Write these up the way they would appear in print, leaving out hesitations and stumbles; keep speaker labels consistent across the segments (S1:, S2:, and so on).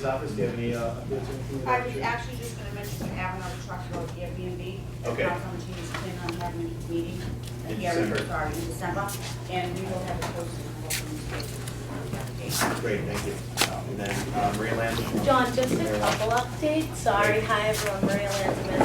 S1: Mayor's office, do you have any updates or anything?
S2: I was actually just gonna mention having our truck about Airbnb.
S1: Okay.
S2: Councilman is planning on having a meeting,
S1: In
S2: hearing,
S1: December.
S2: sorry, in December, and we will have it posted on the local newspaper.
S1: Great, thank you. And then Maria Land.
S3: John, just a couple updates. Sorry, hi everyone, Maria Lanzman.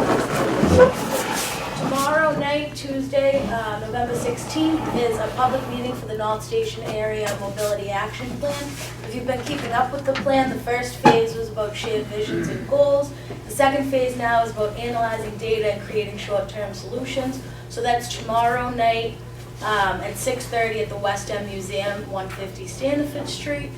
S3: Tomorrow night, Tuesday, November 16th, is a public meeting for the North Station Area Mobility Action Plan. If you've been keeping up with the plan, the first phase was about shared visions and goals. The second phase now is about analyzing data and creating short-term solutions. So that's tomorrow night at 6:30 at the West End Museum, 150 Standiford Street.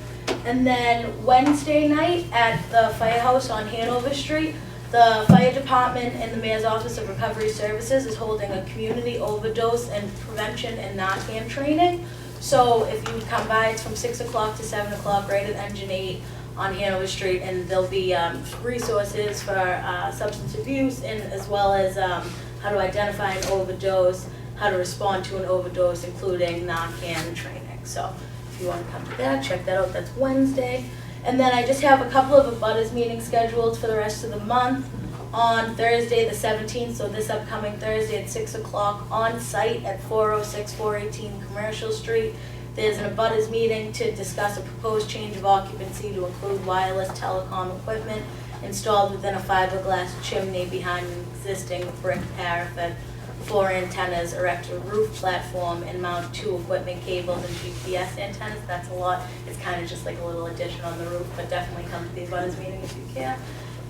S3: And then Wednesday night at the Firehouse on Hanover Street, the Fire Department and the Mayor's Office of Recovery Services is holding a community overdose and prevention and Narcan training. So if you come by, it's from 6 o'clock to 7 o'clock right at Engine 8 on Hanover Street, and there'll be resources for substance abuse and as well as how to identify an overdose, how to respond to an overdose, including Narcan training. So if you want to come to that, check that out. That's Wednesday. And then I just have a couple of abutters meetings scheduled for the rest of the month. On Thursday the 17th, so this upcoming Thursday at 6 o'clock on site at 406 418 Commercial Street. There's an abutters meeting to discuss a proposed change of occupancy to include wireless telecom equipment installed within a fiberglass chimney behind an existing brick parapet, 4 antennas, erect a roof platform, and mount 2 equipment cables and GPS antennas. That's a lot. It's kind of just like a little addition on the roof, but definitely come to the abutters meeting if you can.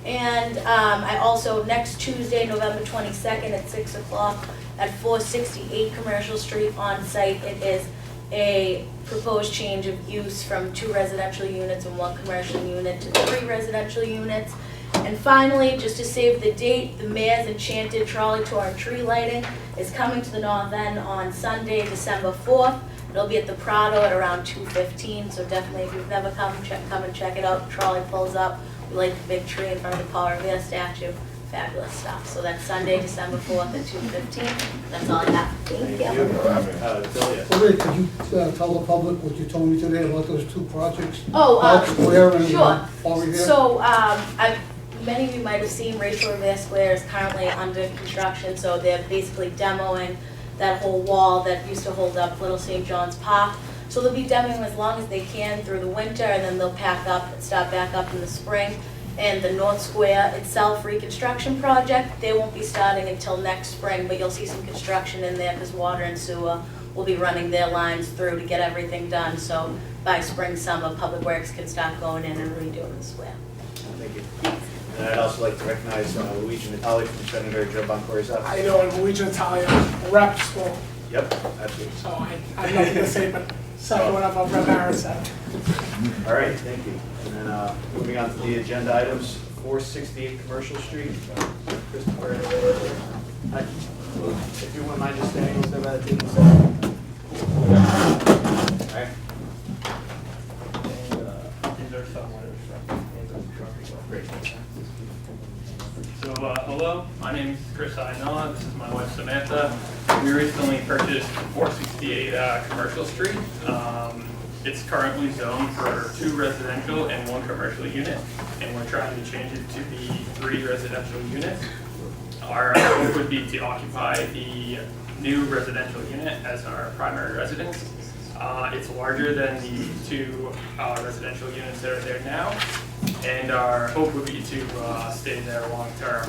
S3: And I also, next Tuesday, November 22nd at 6 o'clock at 468 Commercial Street on site, it is a proposed change of use from 2 residential units and 1 commercial unit to 3 residential units. And finally, just to save the date, the Mayor's Enchanted Trolley Tour and Tree Lighting is coming to the North End on Sunday, December 4th. It'll be at the Prado at around 2:15, so definitely if you've never come and check it out. The trolley pulls up. We light the big tree in front of the Paul Revere statue. Fabulous stuff. So that's Sunday, December 4th at 2:15. That's all I have. Thank you.
S1: Delia.
S4: Okay, could you tell the public what you told me today about those 2 projects?
S3: Oh,
S4: Park Square and
S3: sure.
S4: Paul Revere?
S3: So, many of you might have seen Rachel Revere Square is currently under construction, so they're basically demoing that whole wall that used to hold up Little St. John's Park. So they'll be demoing as long as they can through the winter, and then they'll pack up and start back up in the spring. And the North Square itself reconstruction project, they won't be starting until next spring, but you'll see some construction in there because water and sewer will be running their lines through to get everything done. So by spring, summer, Public Works can start going in and redoing the square.
S1: Thank you. And I'd also like to recognize Luigi Natali from Senator Joe Boncore's office.
S5: How you doing, Luigi Natalia, rep school.
S1: Yep, absolutely.
S5: So I have nothing to say, but second whatever Rep Aaron said.
S1: All right, thank you. And then moving on to the agenda items, 468 Commercial Street. Christopher, hi. If you wouldn't mind just standing over there by the table. All right.
S6: And these are some letters from Great. So, hello, my name is Chris Ainoa. This is my wife Samantha. We recently purchased 468 Commercial Street. It's currently zoned for 2 residential and 1 commercial unit, and we're trying to change it to be 3 residential units. Our hope would be to occupy the new residential unit as our primary residence. It's larger than the 2 residential units that are there now, and our hope would be to stay there long term.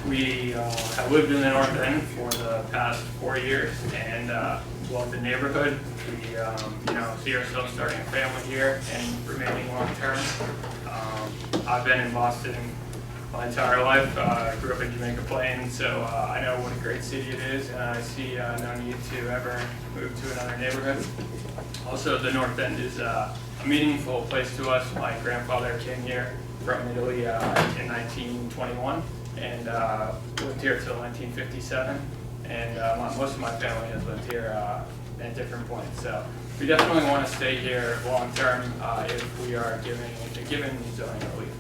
S6: We have lived in the North End for the past 4 years and love the neighborhood. We see ourselves starting a family here and remaining long term. I've been in Boston my entire life. I grew up in Jamaica Plain, so I know what a great city it is, and I see no need to ever move to another neighborhood. Also, the North End is a meaningful place to us. My grandfather came here from Italy in 1921 and lived here till 1957, and most of my family has lived here at different points. So we definitely want to stay here long term if we are given zoning relief.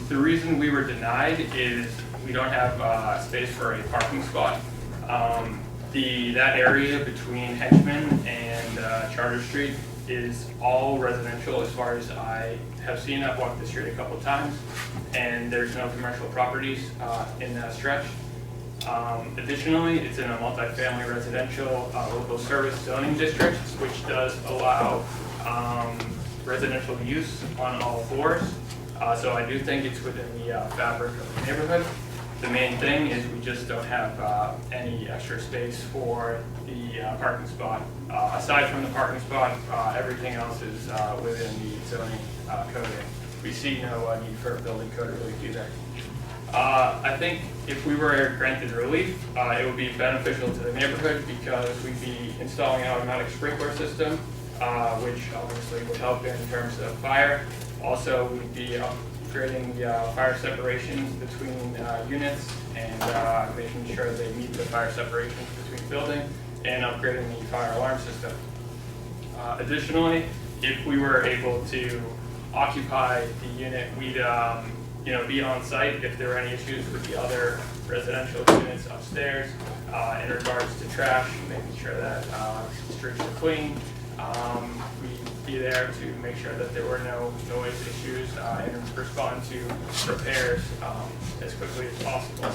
S6: The reason we were denied is we don't have space for a parking spot. That area between Henchman and Charter Street is all residential as far as I have seen. I've walked the street a couple of times, and there's no commercial properties in that stretch. Additionally, it's in a multifamily residential local service zoning district, which does allow residential use on all floors. So I do think it's within the fabric of the neighborhood. The main thing is we just don't have any extra space for the parking spot. Aside from the parking spot, everything else is within the zoning coding. We see no need for building code relief either. I think if we were granted relief, it would be beneficial to the neighborhood because we'd be installing an automatic sprinkler system, which obviously would help in terms of fire. Also, we'd be upgrading the fire separations between units and making sure they meet the fire separations between buildings and upgrading the fire alarm system. Additionally, if we were able to occupy the unit, we'd be on site if there were any issues with the other residential units upstairs in regards to trash, making sure that the streets are clean. We'd be there to make sure that there were no noise issues and respond to repairs as quickly as possible.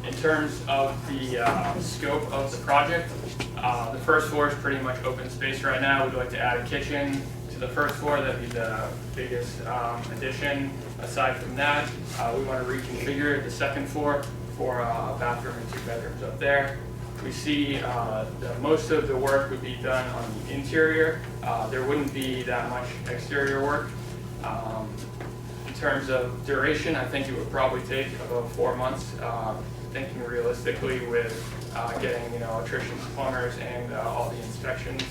S6: In terms of the scope of the project, the first floor is pretty much open space right now. We'd like to add a kitchen to the first floor. That'd be the biggest addition. Aside from that, we want to reconfigure the second floor for a bathroom and 2 bedrooms up there. We see that most of the work would be done on the interior. There wouldn't be that much exterior work. In terms of duration, I think it would probably take about 4 months, thinking realistically with getting electricians, plumbers, and all the inspections.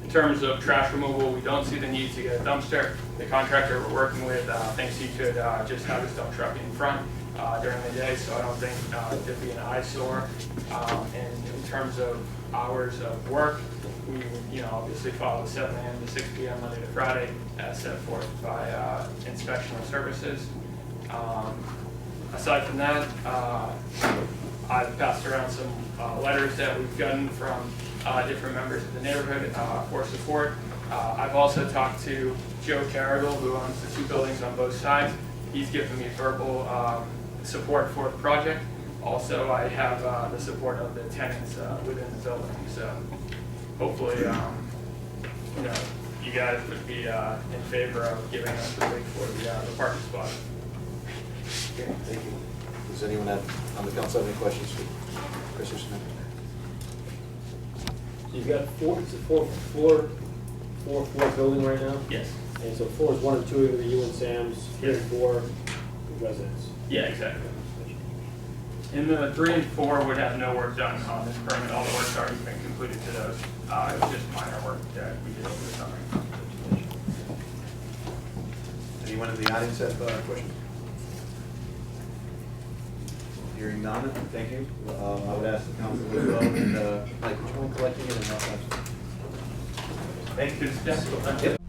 S6: In terms of trash removal, we don't see the need to get a dumpster. The contractor we're working with thinks he could just have his dump truck in front during the day, so I don't think there'd be an eyesore. And in terms of hours of work, we would obviously follow 7 a.m. to 6 p.m. Monday to Friday as set forth by Inspection Services. Aside from that, I've passed around some letters that we've gotten from different members of the neighborhood for support. I've also talked to Joe Carrigal, who owns the 2 buildings on both sides. He's given me verbal support for the project. Also, I have the support of the tenants within the building. So hopefully, you guys would be in favor of giving us relief for the parking spot.
S1: Okay, thank you. Does anyone on the council have any questions for Chris or Samantha?
S7: You've got it's a four floor building right now?
S6: Yes.
S7: And so floors 1 and 2 are gonna be you and Sam's, 3 and 4 residents.
S6: Yeah, exactly. And the 3 and 4 would have no work done on this permit. All the work's already been completed to those. It was just minor work that we did over the summer.
S1: Anyone in the audience have questions? Hearing none, thank you. I would ask the council to vote and Mike, would you mind collecting it and not?
S6: Thank you.
S1: Yep.